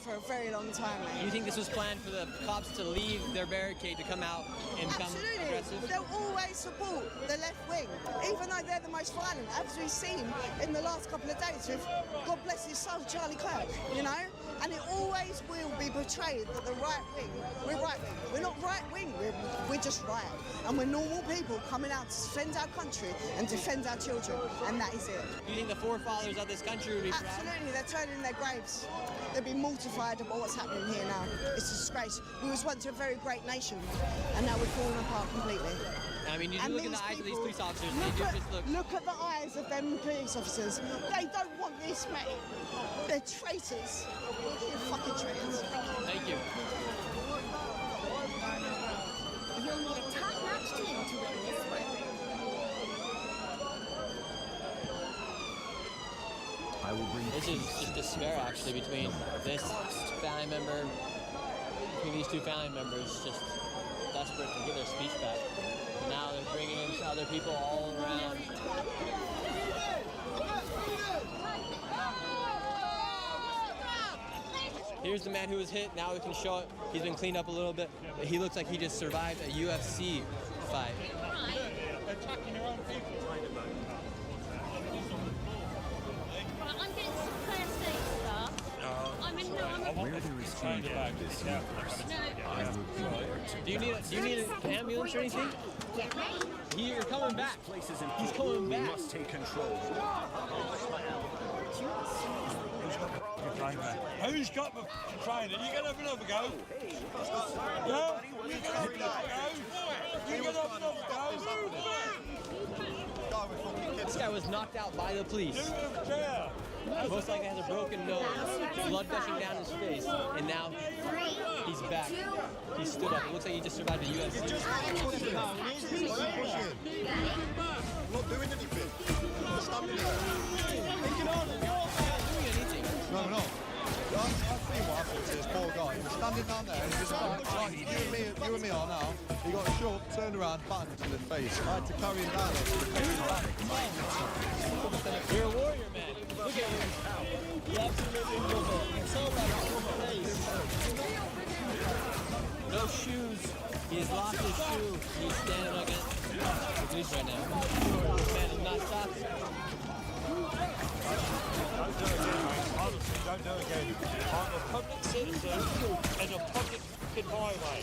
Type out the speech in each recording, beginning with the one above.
for a very long time, mate. You think this was planned for the cops to leave their barricade to come out and become aggressive? They'll always support the left wing, even though they're the most violent, as we've seen in the last couple of days with, God bless his soul, Charlie Kirk, you know? And it always will be portrayed that the right wing, we're right wing. We're not right wing, we're just right. And we're normal people coming out to defend our country and defend our children, and that is it. Do you think the forefathers of this country would be proud? Absolutely, they're turning in their graves. They'll be mortified about what's happening here now. It's a disgrace. We was once a very great nation, and now we're falling apart completely. I mean, you look in the eyes of these police officers, and look at the eyes of them police officers. They don't want this, mate. They're traitors. They're fucking traitors. Thank you. You'll need a top-notch team to win this one. I will bring this is just despair, actually, between this family member, between these two family members, just desperate to get their speech back. And now they're bringing in other people all around. Here's the man who was hit. Now we can show it. He's been cleaned up a little bit. He looks like he just survived a UFC fight. Attacking their own people. I'm getting some first aid stuff. where there is food in this universe. I will be there to Do you need an ambulance or anything? You're coming back. He's coming back. We must take control. Who's got the trainer? You gonna have another go? Yeah? You gonna have another go? You gonna have another go? This guy was knocked out by the police. Most likely has a broken nose, blood gushing down his face, and now he's back. He stood up. It looks like he just survived a UFC. Not doing anything. Standing there. No, we're not. I've seen what happened to this poor guy. He was standing down there and he was like you and me are now. He got shoved, turned around, battered in the face. I had to carry him down there to the You're a warrior, man. Look at him. You absolutely love it. You can tell by his face. No shoes. He has lost his shoe. He's standing against the police right now. This man is not stopping. Don't do it again, mate. Honestly, don't do it again. I'm a public citizen and a public highway.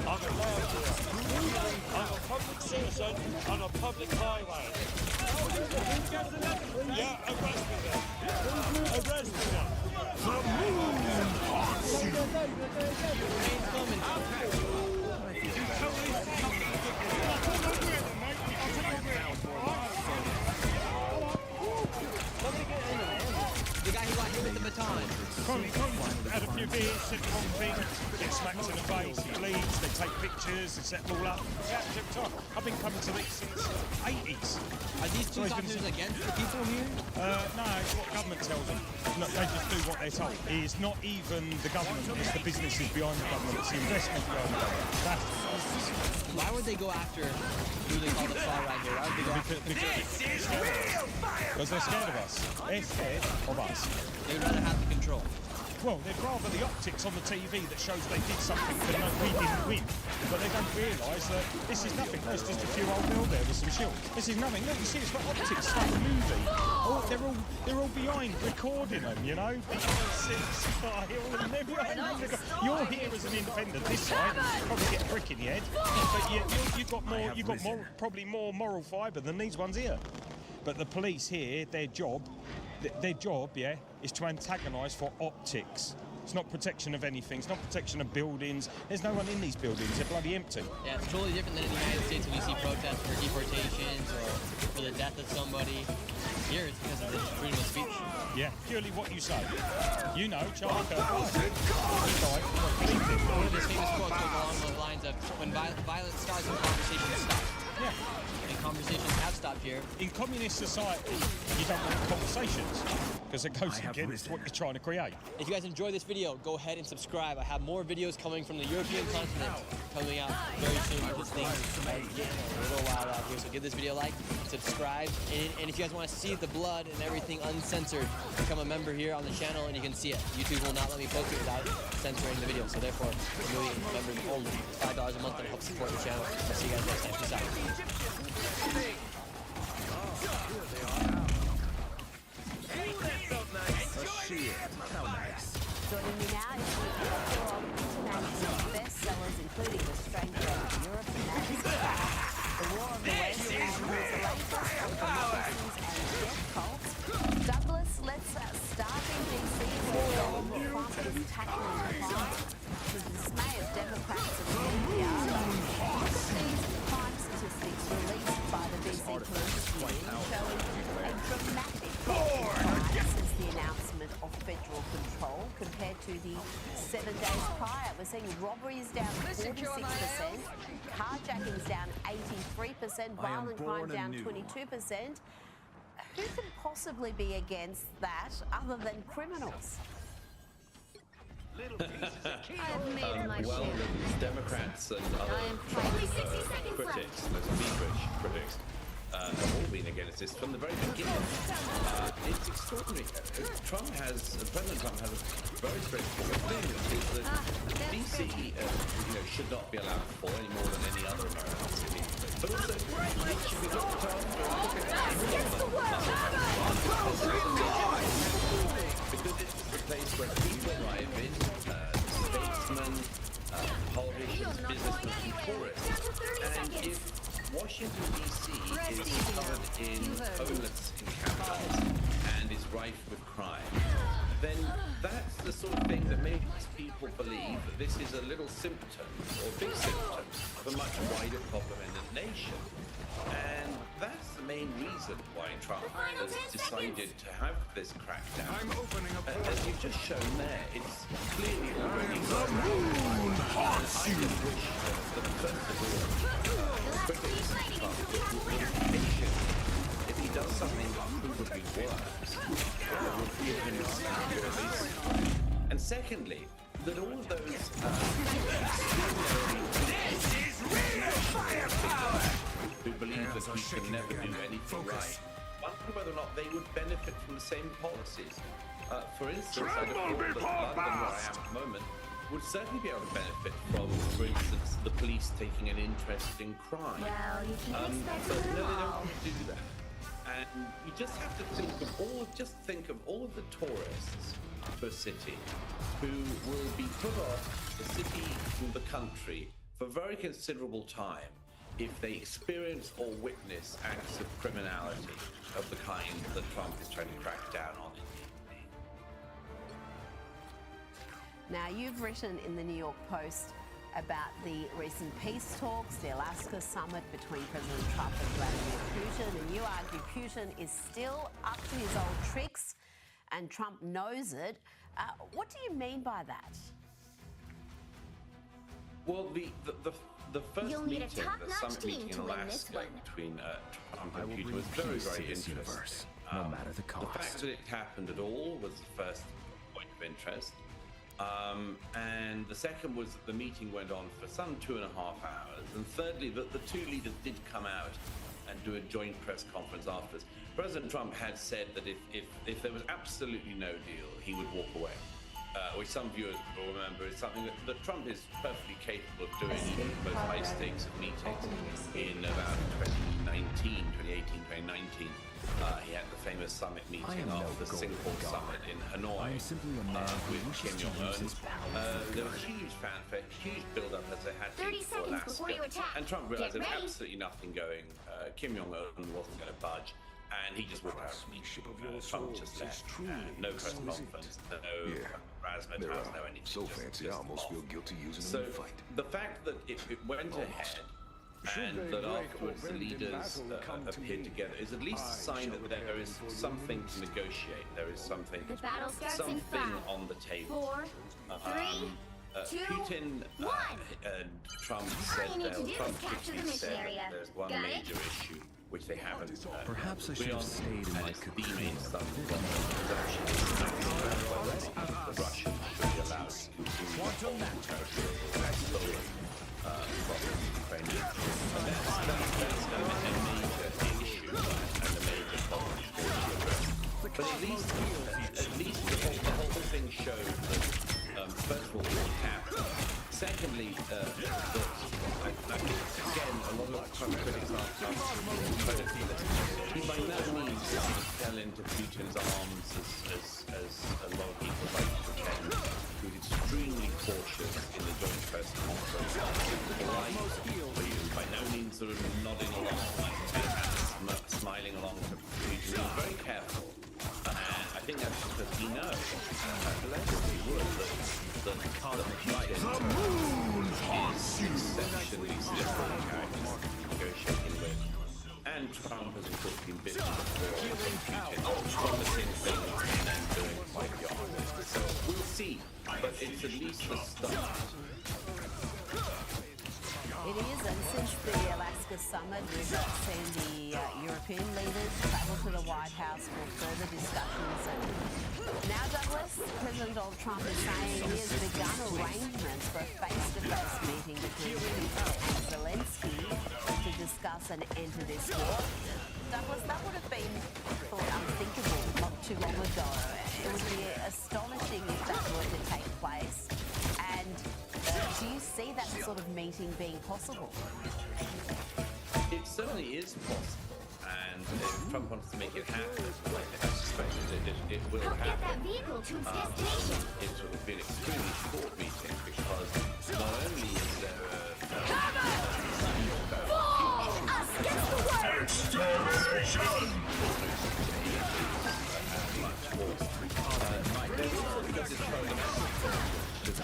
I'm allowed here. I'm a public citizen on a public highway. Yeah, arrest me then. Arrest me then. The guy who got hit with the baton. Connie had a few beers, said the wrong thing, gets smacked in the face, he bleeds, they take pictures, they set them all up. Yeah, every time. I've been coming to these since the 80s. Are these police officers against the people here? No, it's what government tells them. No, they just do what they're told. It's not even the government, it's the businesses behind the government, it's the investment behind the government. Why would they go after who they call the far right here? Why would they go after This is real fire! Because they're scared of us. They're scared of us. They'd rather have the control. Well, they'd rather the optics on the TV that shows they did something that we didn't win. But they don't realise that this is nothing. There's just a few old mill there with some shield. This is nothing. Look, you see, it's got optics, it's like a movie. Oh, they're all behind recording them, you know. You're here as an independent. This side probably get a brick in the head, but you've got probably more moral fibre than these ones here. But the police here, their job, yeah, is to antagonise for optics. It's not protection of anything. It's not protection of buildings. There's no one in these buildings. They're bloody empty. Yeah, it's totally different than in the United States when you see protests for deportations or for the death of somebody. Here it's because of the freedom of speech. Yeah, purely what you say. You know, Charlie Kirk. One of his famous quotes goes along those lines of, when violence starts, when conversations stop. Yeah. And conversations have stopped here. In communist society, you don't want conversations. because it goes against what you're trying to create. If you guys enjoyed this video, go ahead and subscribe. I have more videos coming from the European continent coming out very soon. This thing is getting a little wild out here, so give this video a like, subscribe, and if you guys want to see the blood and everything uncensored, become a member here on the channel and you can see it. YouTube will not let me post it without censoring the video, so therefore, we're doing members only. It's $5 a month and help support the channel. I'll see you guys next time. Peace out. Joining me now is the author of international bestsellers, including The Stranger of Europe and Madness, The War on the West, and The Latest of Democracies and Death Cults. Douglas, let's start in DC, where Donald Trump is tackling crime to the dismay of Democrats and media. Look at these crime statistics released by the BC Police Union showing a dramatic rise since the announcement of federal control compared to the 7 days prior. We're seeing robberies down 46%, carjackings down 83%, violent crime down 22%. Who can possibly be against that other than criminals? I've made my Well, share. Democrats and other Only 60 seconds critics, most feverish critics, have all been against this from the very beginning. It's extraordinary. President Trump has a very straightforward thing, which is that DC should not be allowed to fall any more than any other American city. But also, it should be looked after because it's the place where people arrive in, statesmen, politicians, businessmen, and tourists. And if Washington, D.C. is covered in homeless encampments and is rife with crime, then that's the sort of thing that makes people believe that this is a little symptom or big symptom of a much wider problem in the nation. And that's the main reason why Trump has decided to have this crackdown. As you've just shown there, it's clearly already got around. I just wish that first of all, critics of Trump would be patient. If he does something provably worse, would give him a and secondly, that all of those who believe that he can never do anything right, wonder whether or not they would benefit from the same policies. For instance, I'd have thought that London, where I am at the moment, would certainly be able to benefit from, for instance, the police taking an interest in crime. Well, you can expect But it no, they all. don't do that. And you just have to think of all of the tourists to a city who will be put off the city and the country for a very considerable time if they experience or witness acts of criminality of the kind that Trump is trying to crack down on. Now, you've written in the New York Post about the recent peace talks, the Alaska summit between President Trump and Vladimir Putin, and you argue Putin is still up to his old tricks and Trump knows it. What do you mean by that? Well, the first You'll need a meeting, the top-notch summit team meeting in to win this Alaska one. between Trump I and will Putin bring was very, peace to very this interesting. universe, no matter the cost. The fact that it happened at all was the first point of interest. And the second was that the meeting went on for some 2.5 hours. And thirdly, that the two leaders did come out and do a joint press conference afterwards. President Trump had said that if there was absolutely no deal, he would walk away. Which some viewers will remember is something that Trump is perfectly capable of doing in those high stakes of meetings. In about 2018, 2019, he had the famous summit meeting after the Singapore summit in Hanoi with Kim Jong-un. There was huge fanfare, huge build-up as they had 30 for seconds before you Alaska. attack. And Trump realized Get there was ready. absolutely nothing going. Kim Jong-un wasn't going to budge. And he just walked out of the meeting. Trump just left. No press conference, no razzmatazz, no anything. So fancy, I almost feel guilty using So them in a fight. the fact that it went ahead and that afterwards the leaders appeared together is at least a sign that there is something to negotiate. There is something battle starts in 5, on the table. 4, 3, 2, Putin 1. and Trump All said you need to do is Trump capture the quickly mission said area. that there's one Got it? major issue which they haven't. Perhaps I should have stayed in my cocoon. The Russians should be allowed to continue territory that's stolen from the Ukrainians. And that's a major issue and a major problem to address. But at least the whole thing showed that, first of all, we have. Secondly, that I think, again, a lot of critics are credit for this. He by no means fell into Putin's arms as a lot of people like to pretend. He was extremely cautious in the joint press conference. By no means sort of nodding along, smiling along to Putin. He was very careful. And I think that's because he knows, allegedly would, that Putin is exceptionally different characters negotiating with. And Trump has, of course, been bitten before Putin, promising things and then doing quite the opposite. So we'll see, but it's at least the start. It is, and since the Alaska summit, we've seen the European leaders travel to the White House for further discussions. And now, Douglas, President Donald Trump is saying he has begun arrangements for a face-to-face meeting between him and Zelensky to discuss an end to this war. Douglas, that would have been thought unthinkable not too long ago. It would be astonishing if that were to take place. And do you see that sort of meeting being possible? It certainly is possible, and if Trump wants to make it happen, I suspect it will happen. Get that vehicle to its destination. It will be an extremely short meeting because not only is there Us gets the word!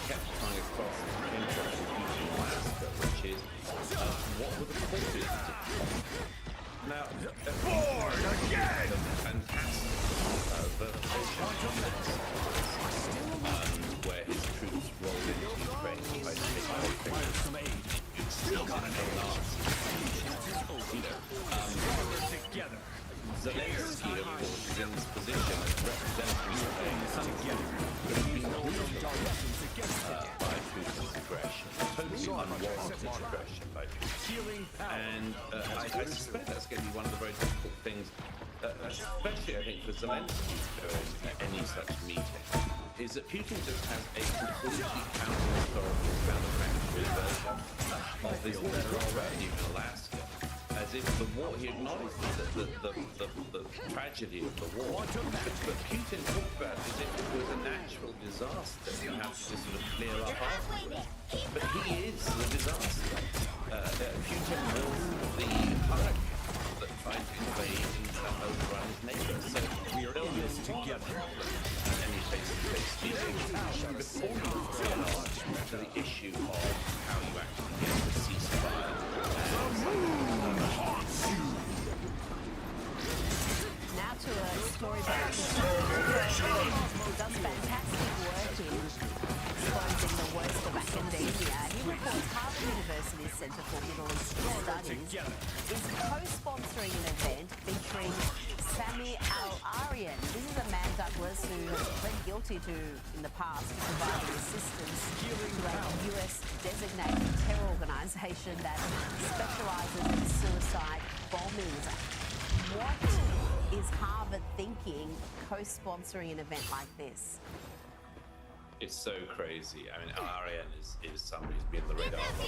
kept coming across interest in Putin in Alaska, which is what were the causes of it? Now, born again! Fantastic where his troops rolled into Ukraine by taking still got an Zelensky, of course, is in this position as representing Ukraine by Putin's aggression, totally unwarranted aggression by Putin. And I suspect that's going to be one of the very difficult things, especially I think for Zelensky to go to any such meeting, is that Putin just has a completely counter-historical, counterfactual version of this war in Alaska. As if the war, he acknowledged the tragedy of the war, but Putin talked about it as if it was a natural disaster you have to just sort of clear up afterwards. But he is the disaster. Putin was the hurricane that tried to invade and overrun his neighbors. So we are in this together. Any face-to-face meeting before you get on to the issue of how you actually get the ceasefire. Now to a story about who does fantastic work in exposing the worst of academia. He reports Harvard University's Center for Middle Eastern Studies is co-sponsoring an event featuring Sami Al-Arian. This is a man, Douglas, who has pled guilty to, in the past, providing assistance to a US designated terror organization that specializes in suicide bombings. What is Harvard thinking co-sponsoring an event like this? It's so crazy. I mean, Arian is somebody who's been on the radar for a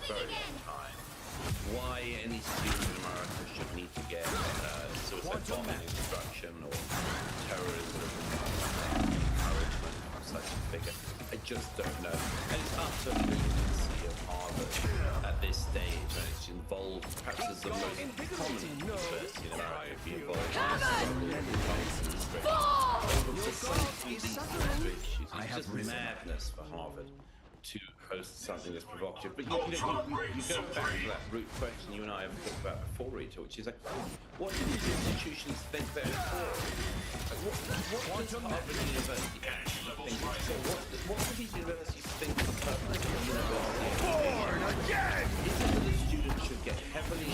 very long time. Why any student in America should need to get suicide bombing instruction or terrorism encouragement from such a figure, I just don't know. And it's up to the agency of Harvard at this stage when it's involved, perhaps as the most prominent university in America, be involved It's just madness for Harvard to host something that's provocative. But you go back to that root question you and I have talked about before, Rita, which is like, what do these institutions think they're for? Like, what does Harvard University actually think it's for? What do these universities think the purpose of the university is? Born again! Is it that the students should get heavily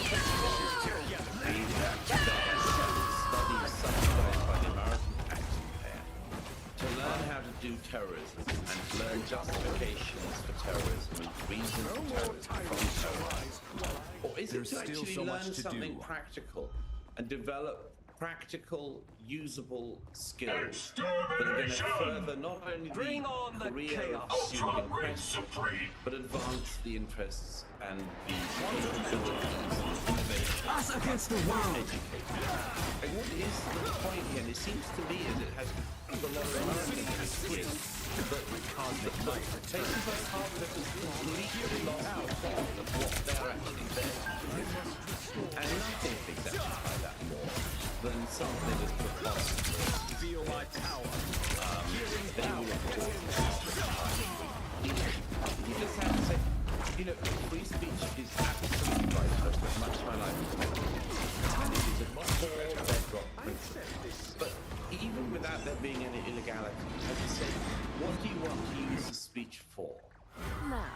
and to learn justifications for terrorism and reasons for terrorism from terrorism? Or is it to actually learn something practical and develop practical, usable skills that are going to further not only the career of student in question, but advance the interests and the capabilities and innovations of educators? And what is the point here? And it seems to me as it has a lot of American history that places like Harvard have completely lost the plot of what they're actually there to do. And nothing exemplifies that more than something as preposterous. Feel my power. They will of course. You just have to say, you know, free speech is absolutely vital as much as my life is and it is a core bedrock principle. But even without there being any illegality, as you say, what do you want to use the speech for?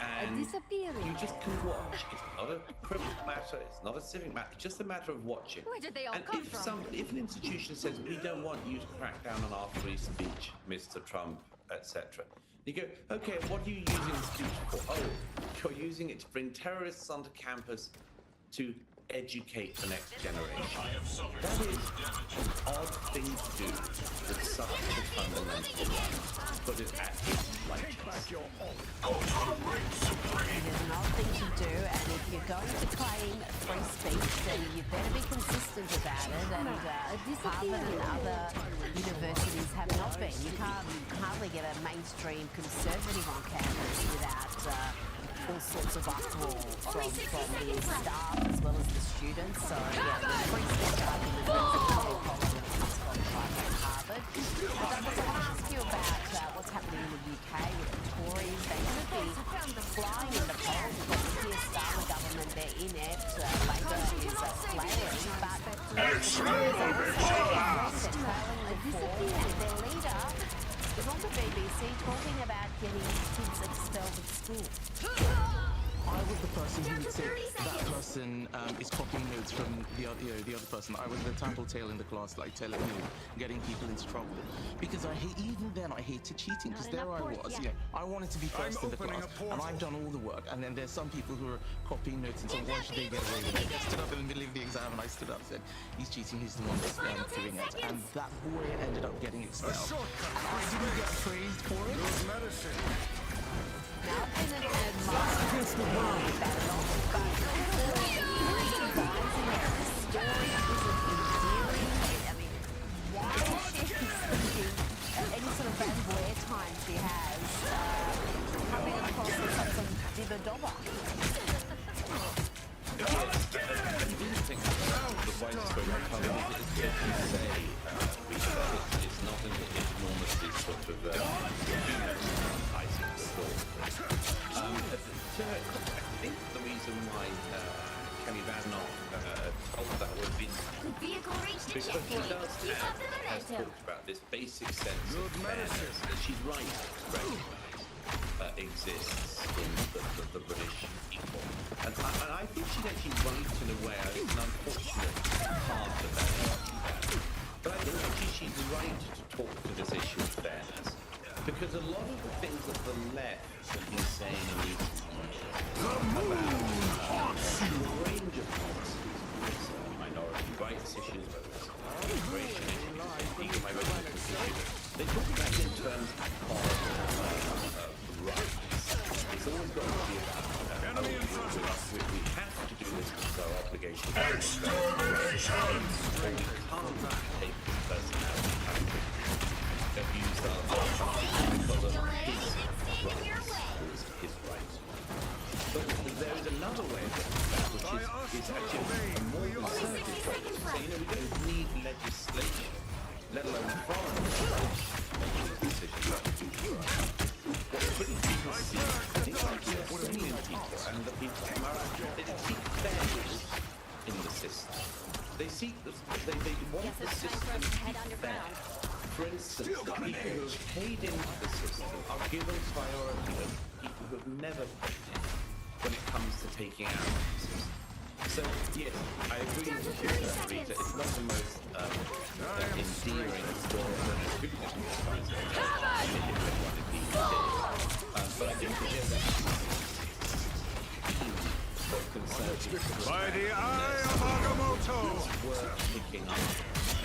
And you just can watch. It's not a criminal matter. It's not a civic matter. It's just a matter of watching. Where did they all and come from? If an institution says we don't want you to crack down on our free speech, Mr. Trump, etc., you go, okay, what are you using the speech for? Oh, you're using it to bring terrorists onto campus to educate the next generation. That is an odd thing to do with such a fundamental right. Put it at its lightest. It is an odd thing to do, and if you're going to claim free speech, then you better be consistent about it. And Harvard and other universities have not been. You can't hardly get a mainstream conservative on campus without all sorts of uproar from the staff as well as the students. So yeah, the free speech argument is a positive at Harvard. But I want to ask you about what's happening in the UK with the Tories. They're going to be flying in the polls. We've got the Keir Starmer government, they're in it. Labour is flailing, but the Tories are also trailing the fall, and their leader is on the BBC talking about getting kids expelled at school. I was the person who said that person is copying notes from the other person. I was the tattletale in the class, like getting people into trouble. Because even then I hated cheating, because there I was. Yeah, I wanted to be first in the class, and I've done all the work. And then there's some people who are copying notes and saying, why should they get away with it? I stood up in the middle of the exam, and I stood up and said, he's cheating, he's the one that's doing it. And that boy ended up getting expelled. And I didn't get praised for it. Now, I've been an admirer of the world about it all, but this story isn't endearing. I mean, why is she thinking any sort of valuable airtime she has coming across as some dibber-dobber? I do think the wisest way to come is to say it's not an enormously sort of dehumanizing story. I think the reason why Kenny Badenoch told that was because he has talked about this basic sense of fairness that she's right to recognise exists in the British people. And I think she's actually right in a way. It's an unfortunate part of that argument. But I think actually she's right to talk to this issue of fairness. Because a lot of the things that the left have been saying in recent years about a range of policies, minority rights issues, whether it's immigration issues, equal migrants issues, they talk about it in terms of rights. It's always got to be about we have to do this because our obligation is or we can't take this person out of the country. Abuse our because of his rights. But there is another way of doing that, which is actually a more conservative way to say, we don't need legislation, let alone foreign legislation. What British people see, I think like the Australian people and the people of America, they see fairness in the system. They see, they want the system to be fair. For instance, the people who have paid into the system are given priority over people who have never paid in when it comes to taking out of the system. So, yes, I agree with you, Rita. It's not the most endearing story that has been but I think By the eye of Agamotto! worth picking up.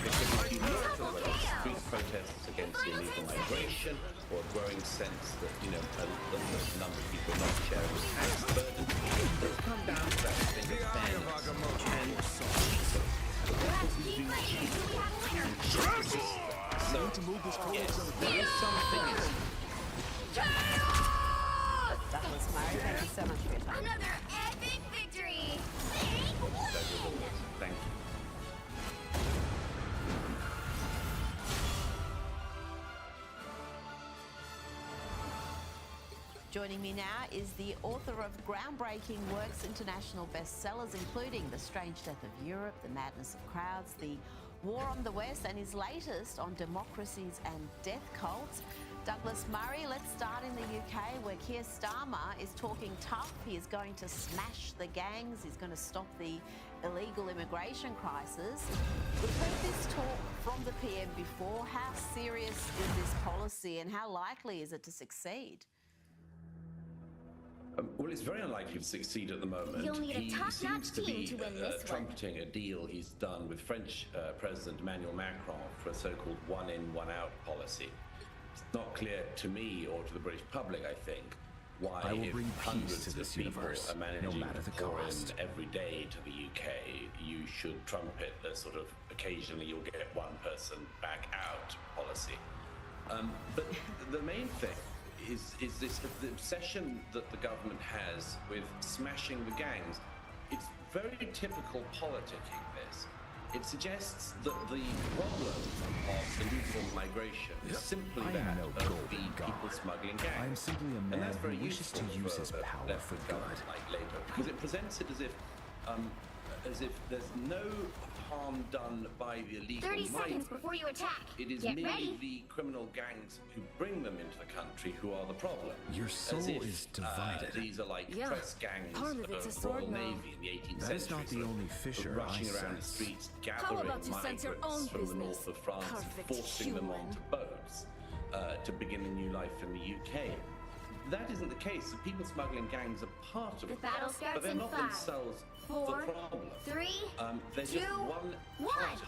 Because if you look at the street protests against illegal migration, or a growing sense that, a number of people are not sharing the tax burden, it's come down to that thing of fairness. So, yes, there is something. Douglas Murray, thank you so much for your time. Another epic victory! Thank you. Joining me now is the author of groundbreaking works, international bestsellers, including The Strange Death of Europe, The Madness of Crowds, The War on the West, and his latest on democracies and death cults. Douglas Murray, let's start in the UK, where Keir Starmer is talking tough. He is going to smash the gangs. He's going to stop the illegal immigration crisis. We've heard this talk from the PM before. How serious is this policy and how likely is it to succeed? Well, it's very unlikely to succeed at the moment. You'll need a He top-notch seems to team be to win this one. trumpeting a deal he's done with French President Emmanuel Macron for a so-called one-in, one-out policy. It's not clear to me or to the British public, I think, why I will if bring hundreds peace to this of people universe, are managing no matter the to pour cost. in every day to the UK, you should trumpet a sort of occasionally you'll get one person back out policy. But the main thing is this the obsession that the government has with smashing the gangs. It's very typical politicking, this. It suggests that the problem of illegal migration is simply I am that no of the golden god. people smuggling gangs. I am simply a And man that's very who wishes to useful use for his a power left for government good. like Labour, because it presents it as if there's no harm done by the illegal 30 seconds migrants. before you attack. It is Get merely ready. the criminal gangs who bring them into the country who are the problem. Your As soul if, is divided. These are like Yeah, press gangs part of it's a of sword Royal now. Navy in the 18th That is century. not the sort of only fissure rushing I around the sense. streets, How gathering about you sense your migrants own from the business, north of France, perfect forcing them human? onto boats to begin a new life in the UK. That isn't the case. The people smuggling gangs are part of The it, battle but starts they're in not 5, themselves 4, the problem. 3, They're just 2, one 1. part of it.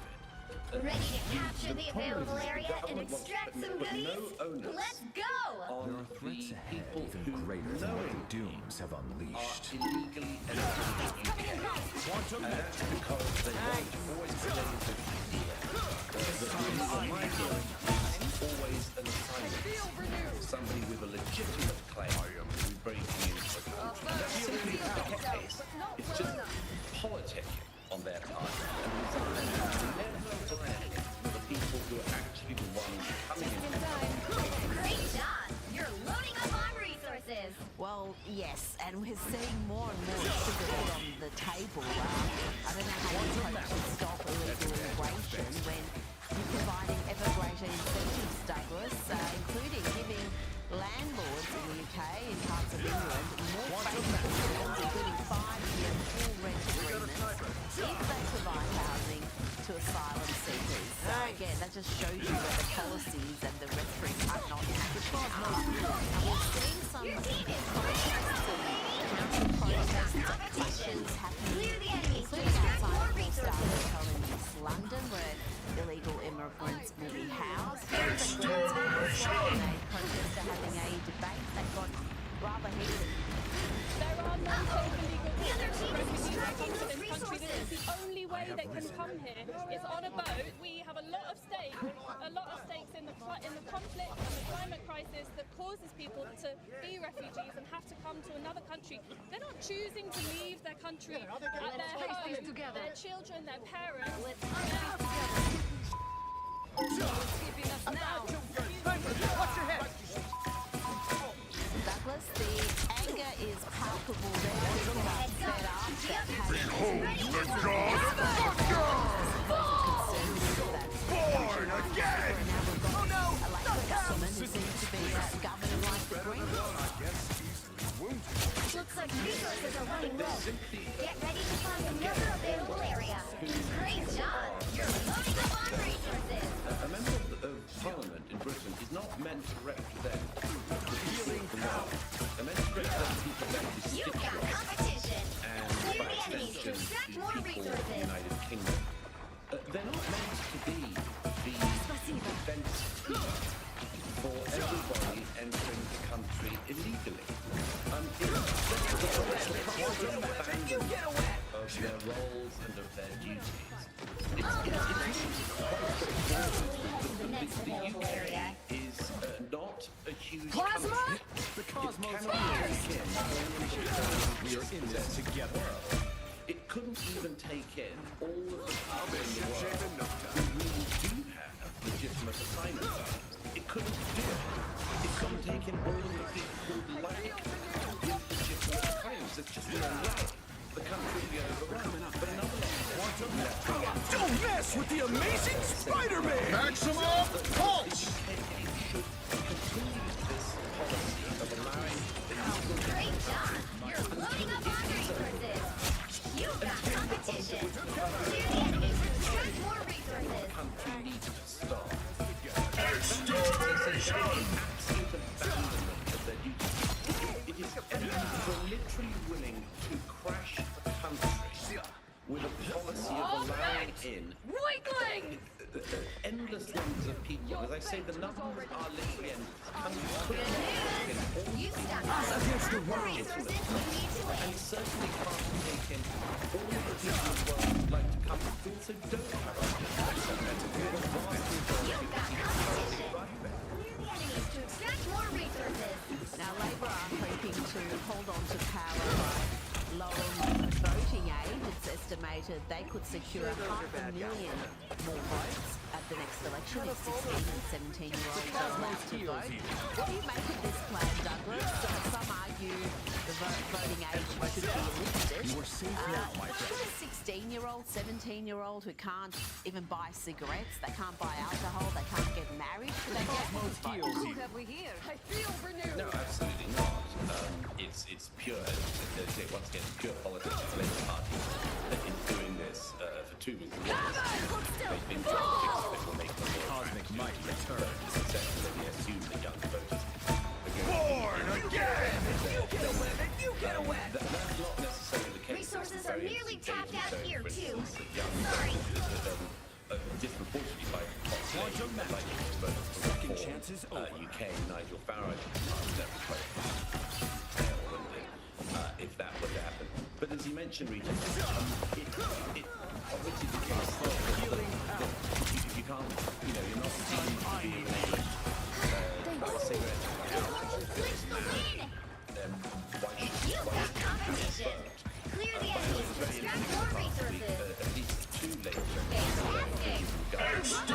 Ready to capture the problem available is area and government wants to extract put some no goodies? onus Let's go! on There are threats the ahead people even who greater than what the knowingly dooms have are unleashed. illegally entering the UK. And that's because they want to always present the idea that the illegal migrant is always an assignment. Somebody with a legitimate claim to be breaking into the country. That's simply not the case. It's just politicking on their part. And results never blame the people who are actually the ones coming in. Great job! You're loading up on resources! Well, yes, and we're seeing more and more sugar on the table. I don't know how you hope to stop illegal immigration when you're providing ever greater incentives, Douglas, including giving landlords in the UK and parts of England more favourable terms, including 5-year full rent agreements if they provide housing to asylum seekers. So again, that just shows you that the policies and the rhetoric are not catching up. And we're seeing some protests and counter-protests, clashes happening, including outside of Star Hotel in East London, where illegal immigrants will be housed. Here at the Queen's Hall, a protester having a debate that got rather heated. There are no safe and legal The other team is refugees that extracting come to those this country. This is resources. the only way they can come here. It's on a boat. We have a lot of stakes in the conflict and the climate crisis that causes people to be refugees and have to come to another country. They're not choosing to leave their country at their home. Their children, their parents. Douglas, the anger is palpable there. People are fed up that Behold the Born again! Oh no! A Labour government who seems to be governing like the Greens. Looks like resources are running low. Get ready ready to find another available area. Great job! You're loading up on resources. A member of Parliament in Britain is not meant to represent the people of the world. They're meant to represent the people of their You've got constituents competition. and, Clear by the enemies to extension, extract the more people of the resources. United Kingdom. They're not meant to be the defence team for everybody entering the country illegally. Of their roles and of their duties. The UK is not a huge country. The cosmos We are in this together. It couldn't even take in all of the people in the world who really do have legitimate assignments. It couldn't do it. It couldn't take in all of the people who like legitimate claims. It's just no way. The country will be overrun. But another Don't mess with the amazing Spider-Man! Maximum pulse! Great job! You're loading up on resources. You've got competition. Clear the enemies to extract more resources. country needs to stop. Absolute Abandonment of their duties. It is enemies who are literally willing to crash the country with a policy of allowing in endless numbers of people. As I say, the numbers are literally endless. You've got more resources you need to And certainly can't take in all of the people who would like to come who also don't have You've got competition. Clear the enemies to extract more resources. Now, Labor are hoping to hold on to power by lowering voting age. It's estimated they could secure 500,000 more votes at the next election if 16 and 17-year-olds are allowed to vote. What do you make of this plan, Douglas? Some argue the voting age should be lifted. You are safe now, my friend. Should a 16-year-old, 17-year-old who can't even buy cigarettes, they can't buy alcohol, they can't get married, should they get to vote? Who have we here? I feel renewed. No, absolutely not. It's pure, once again, pure politics. The Labour Party in doing this for two reasons. They've been trying to fix it will make them more Cosmic might return. Secondly, they assume that young voters Born again! You get a weapon! You get a weapon! That's not necessarily the case. Resources are nearly tapped out here, too. Sorry. Disproportionately by population, like Second chances over. UK, Nigel Farage, if that were to happen. But as you mentioned, Rita, it obviously the case that you can't, you're not deemed to be of age by a cigarette. You've got competition. Clear the enemies to extract more resources. At least two later. Fantastic.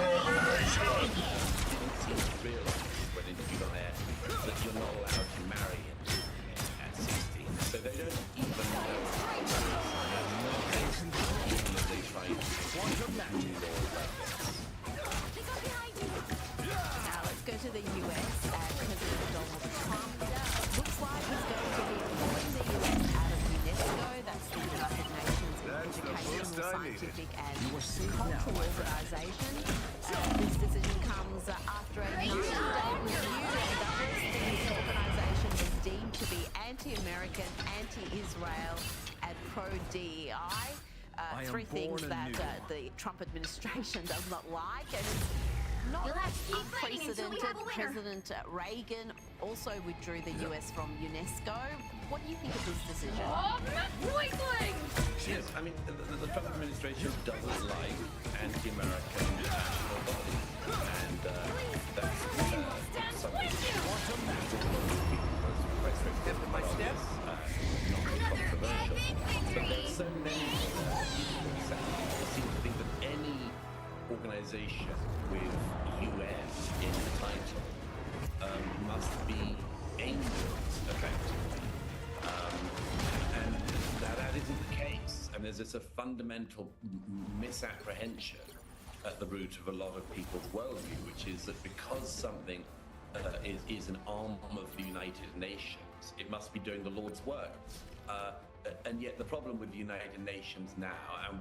Didn't seem to realise when interviewed on air that you're not allowed to marry at 16. So they don't even know. They try Now let's go to the US and President Donald Trump looks like he's going to be pulling the US out of UNESCO. That's the United Nations Educational, Scientific and Cultural Organization. This decision comes after a 90-day review and this organization was deemed to be anti-American, anti-Israel and pro-DEI. Three things that the Trump administration does not like, and it's not unprecedented. President Reagan also withdrew the US from UNESCO. What do you think of this decision? Yes, I mean, the Trump administration doesn't like anti-American national bodies, and that's something step by step, not controversial. But there's so many people seem to think that any organization with US in the title must be angels, effectively. And that isn't the case. And there's just a fundamental misapprehension at the root of a lot of people's worldview, which is that because something is an arm of the United Nations, it must be doing the Lord's work. And yet the problem with the United Nations now, and